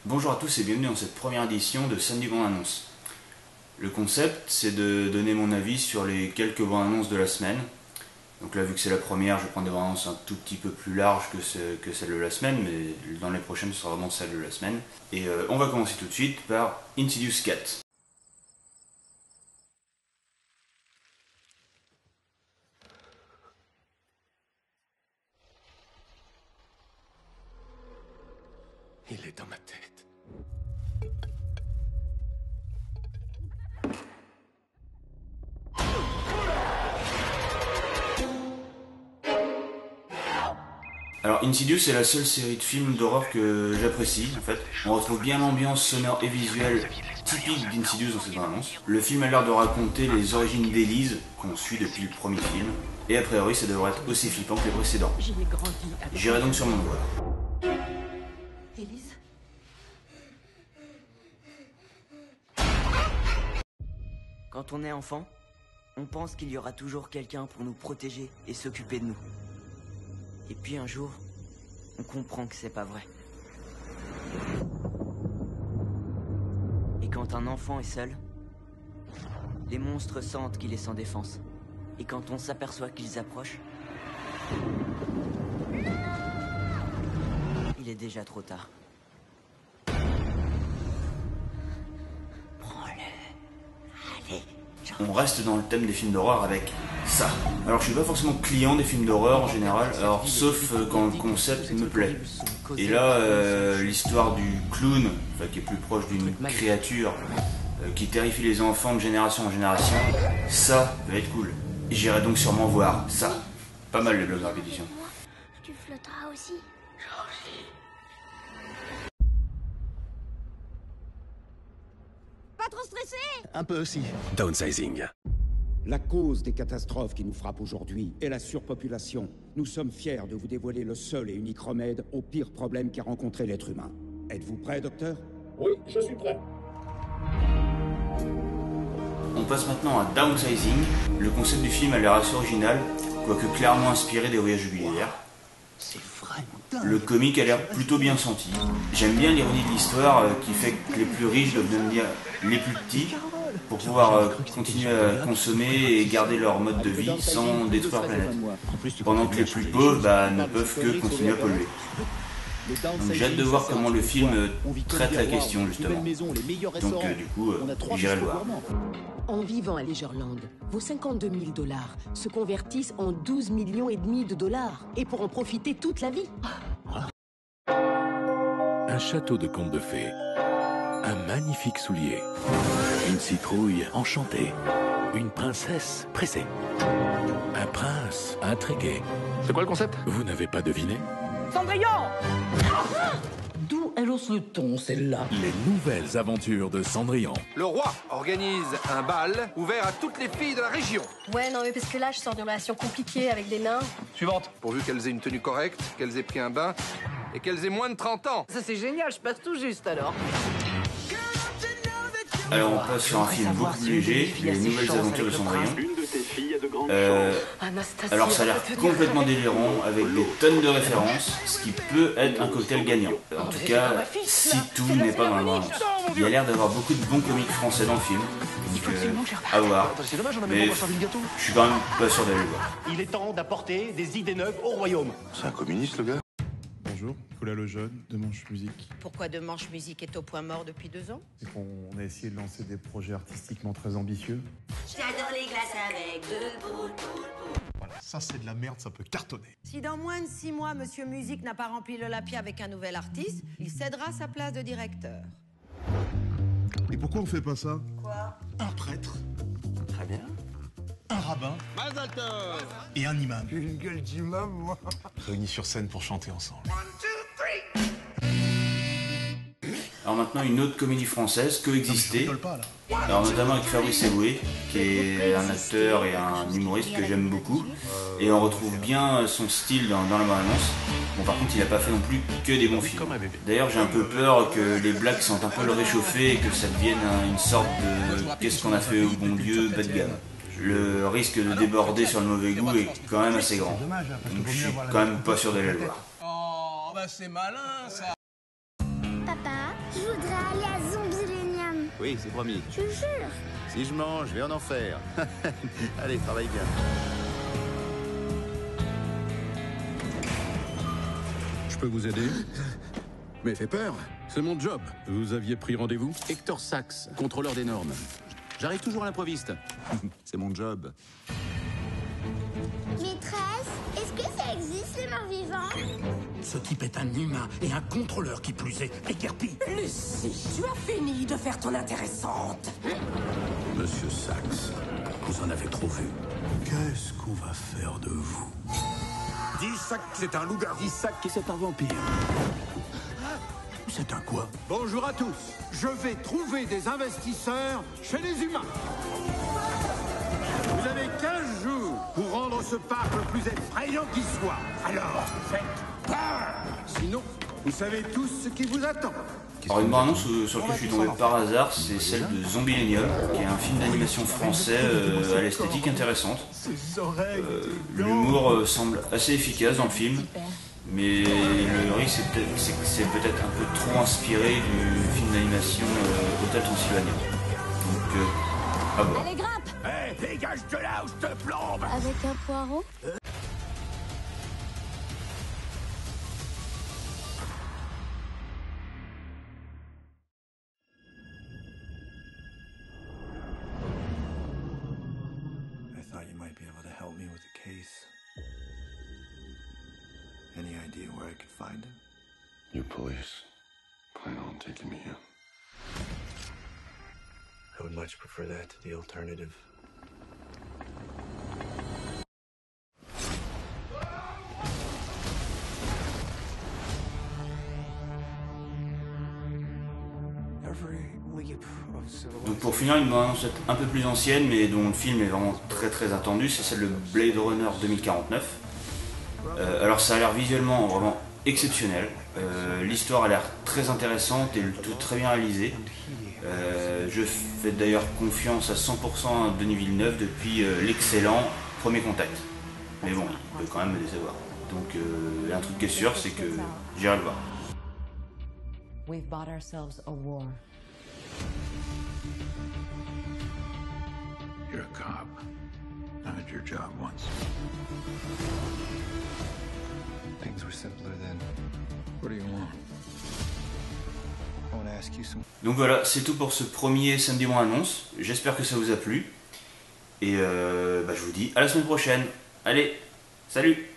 Bonjour à tous et bienvenue dans cette première édition de Samedi Bande Annonce. Le concept, c'est de donner mon avis sur les quelques bandes annonces de la semaine. Donc là, vu que c'est la première, je prends des bandes annonces un tout petit peu plus larges que celle de la semaine, mais dans les prochaines, ce sera vraiment celle de la semaine. Et on va commencer tout de suite par Insidious 4. Il est dans ma tête. Alors Insidious est la seule série de films d'horreur que j'apprécie en fait. On retrouve bien l'ambiance sonore et visuelle typique d'Insidious dans cette bande-annonce. Le film a l'air de raconter les origines d'Elise, qu'on suit depuis le premier film, et a priori ça devrait être aussi flippant que les précédents. J'irai donc sûrement le voir. Élise ? Quand on est enfant, on pense qu'il y aura toujours quelqu'un pour nous protéger et s'occuper de nous. Et puis un jour, on comprend que c'est pas vrai. Et quand un enfant est seul, les monstres sentent qu'il est sans défense. Et quand on s'aperçoit qu'ils approchent, il est déjà trop tard. Prends-le. Allez. On reste dans le thème des films d'horreur avec ça. Alors je suis pas forcément client des films d'horreur en général, alors sauf quand le concept me plaît. Et là, l'histoire du clown, enfin, qui est plus proche d'une créature qui terrifie les enfants de génération en génération, ça va être cool. Et j'irai donc sûrement voir ça. Pas mal les blogs de répétition. Tu flotteras aussi. Pas trop stressé ? Un peu aussi. Downsizing. La cause des catastrophes qui nous frappent aujourd'hui est la surpopulation. Nous sommes fiers de vous dévoiler le seul et unique remède au pire problème qu'a rencontré l'être humain. Êtes-vous prêt, docteur? Oui, je suis prêt. On passe maintenant à Downsizing. Le concept du film a l'air assez original, quoique clairement inspiré des voyages jubilaires. C'est vraiment dingue. Le comique a l'air plutôt bien senti. J'aime bien l'ironie de l'histoire qui fait que les plus riches doivent devenir les plus petits pour pouvoir continuer à consommer et garder leur mode de vie sans détruire la planète. Pendant que les plus pauvres ne peuvent que continuer à polluer. Donc j'ai hâte de voir comment le film traite la question justement. Donc du coup, j'irai le voir. En vivant à Leisureland, vos 52 000 $ se convertissent en 12 millions et demi de dollars et pour en profiter toute la vie. Un château de contes de fées. Un magnifique soulier. Une citrouille enchantée. Une princesse pressée. Un prince intrigué. C'est quoi le concept? Vous n'avez pas deviné? Cendrillon ! D'où elle hausse le ton, celle-là? Les nouvelles aventures de Cendrillon. Le roi organise un bal ouvert à toutes les filles de la région. Ouais, non, mais parce que là, je sors d'une relation compliquée avec des nains. Suivante. Pourvu qu'elles aient une tenue correcte, qu'elles aient pris un bain et qu'elles aient moins de 30 ans. Ça c'est génial, je passe tout juste alors. Alors on passe sur un film beaucoup plus léger, Les Nouvelles Aventures de Cendrillon. Alors ça a l'air complètement délirant, avec des tonnes de références, ce qui peut être un cocktail gagnant. En tout cas, si tout n'est pas dans la bande-annonce. Il y a l'air d'avoir beaucoup de bons comiques français dans le film, donc à voir. Mais je suis quand même pas sûr d'aller le voir. Il est temps d'apporter des idées neuves au royaume. C'est un communiste, le gars? Bonjour, Paula Lejeune, de Manche Musique. Pourquoi De Manche Musique est au point mort depuis 2 ans ? C'est qu'on a essayé de lancer des projets artistiquement très ambitieux. J'adore les glaces avec 2 boules. Voilà, ça c'est de la merde, ça peut cartonner. Si dans moins de 6 mois, Monsieur Musique n'a pas rempli l'Olympia avec un nouvel artiste, il cédera sa place de directeur. Et pourquoi on fait pas ça? Quoi ? Un prêtre, Très bien. un rabbin et un imam. J'ai une gueule d'imam, moi. Réunis sur scène pour chanter ensemble. Alors maintenant une autre comédie française, Coexister. Je rigole pas, là. Alors notamment avec Fabrice Eboué, qui est un acteur et un humoriste que j'aime beaucoup. Et on retrouve bien son style dans la bande-annonce. Bon par contre il n'a pas fait non plus que des bons films. D'ailleurs j'ai un peu peur que les blagues sentent un peu le réchauffer et que ça devienne une sorte de qu'est-ce qu'on a fait au bon Dieu bas de gamme. Le risque de déborder sur le mauvais goût est quand même assez grand. Donc je suis quand même pas sûr d'aller le voir. Oh, bah c'est malin ça. Papa, Je voudrais aller à Zombilenium. Oui, c'est promis. Je jure. Si je mange, je vais en enfer. Allez, travaille bien. Je peux vous aider? Mais fait peur. C'est mon job. Vous aviez pris rendez-vous? Hector Sachs, contrôleur des normes. J'arrive toujours à l'improviste. C'est mon job. Maîtresse, est-ce que ça existe, les morts vivants? Ce type est un humain et un contrôleur qui plus est. Déguerpi. Lucie, tu as fini de faire ton intéressante. Monsieur Sachs, vous en avez trop vu. Qu'est-ce qu'on va faire de vous? Dis ça que c'est un loup-garou. Dis ça que c'est un vampire. C'est un quoi? Bonjour à tous. Je vais trouver des investisseurs chez les humains. Vous avez 15 jours pour rendre ce parc le plus effrayant qui soit. Alors, faites peur. Sinon, vous savez tous ce qui vous attend. Alors une bande-annonce sur laquelle je suis tombé par hasard, c'est celle de Zombilenium, qui est un film d'animation français à l'esthétique intéressante. L'humour semble assez efficace dans le film, mais le risque c'est peut-être un peu trop inspiré du film d'animation Hôtel Transylvania. Donc à voir. Allez, grimpe. Hé, dégage de là ou je te plombe. Avec un poireau? I thought you might be able to help me with the case. Any idea where I could find him? You police plan on taking me in? I would much prefer that to the alternative. Donc pour finir, une bande-annonce un peu plus ancienne, mais dont le film est vraiment très attendu, c'est celle de Blade Runner 2049. Alors ça a l'air visuellement vraiment exceptionnel. L'histoire a l'air très intéressante et le tout très bien réalisé. Je fais d'ailleurs confiance à 100% à Denis Villeneuve depuis l'excellent Premier Contact. Mais bon, il peut quand même me décevoir. Donc il y a un truc qui est sûr, c'est que j'irai le voir. We've bought ourselves a war. You're a cop. I did your job once. Things were simpler then. What do you want? I want to ask you some... Donc voilà, c'est tout pour ce premier samedi mois annonce. J'espère que ça vous a plu. Et je vous dis à la semaine prochaine. Allez, salut!